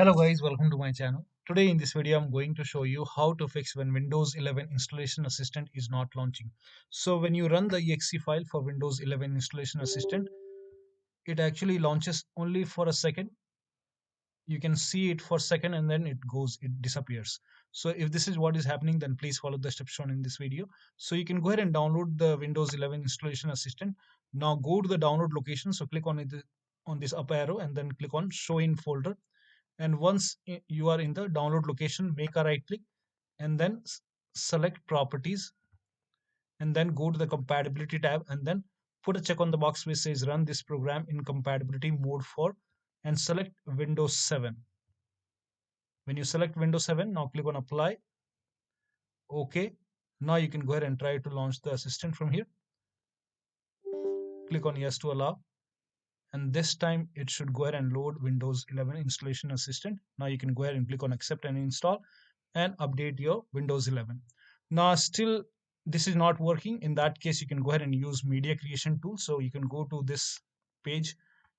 Hello guys, welcome to my channel. Today in this video I'm going to show you how to fix when Windows 11 Installation Assistant is not launching. So when you run the exe file for Windows 11 Installation Assistant, it actually launches only for a second. You can see it for a second and then it disappears. So if this is what is happening, then please follow the steps shown in this video. So you can go ahead and download the Windows 11 Installation Assistant. Now go to the download location. So click on it on this up arrow and then click on show in folder, and once you are in the download location, make a right click and then select properties, and then go to the compatibility tab and then put a check on the box which says run this program in compatibility mode for, and select Windows 7. When you select Windows 7, now click on apply. Okay, now you can go ahead and try to launch the assistant from here. Click on yes to allow, and this time it should go ahead and load Windows 11 installation assistant. Now you can go ahead and click on accept and install and update your Windows 11. Now still this is not working. In that case, you can go ahead and use media creation tool. So you can go to this page.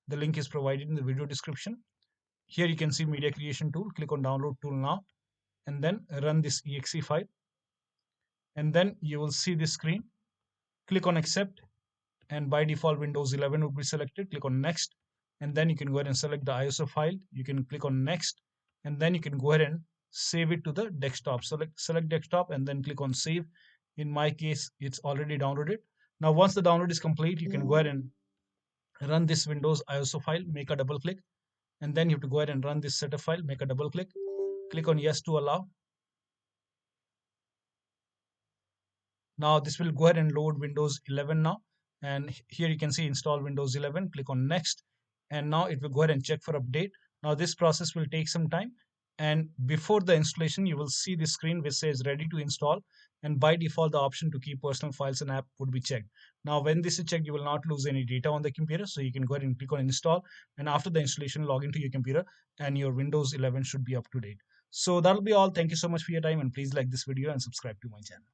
The link is provided in the video description. Here you can see media creation tool. Click on download tool now and then run this exe file, and then you will see this screen. Click on accept, and by default Windows 11 would be selected. Click on next, and then you can go ahead and select the ISO file. You can click on next, and then you can go ahead and save it to the desktop. Select desktop and then click on save. In my case, it's already downloaded. Now once the download is complete, you can go ahead and run this Windows ISO file. Make a double click, and then you have to go ahead and run this setup file. Make a double click, click on yes to allow. Now this will go ahead and load Windows 11 now, and here you can see install Windows 11. Click on next, and now it will go ahead and check for update. Now this process will take some time, and before the installation you will see the screen which says ready to install, and by default the option to keep personal files and app would be checked. Now when this is checked, you will not lose any data on the computer, so you can go ahead and click on install, and after the installation log into your computer and your Windows 11 should be up to date. So that'll be all. Thank you so much for your time, and please like this video and subscribe to my channel.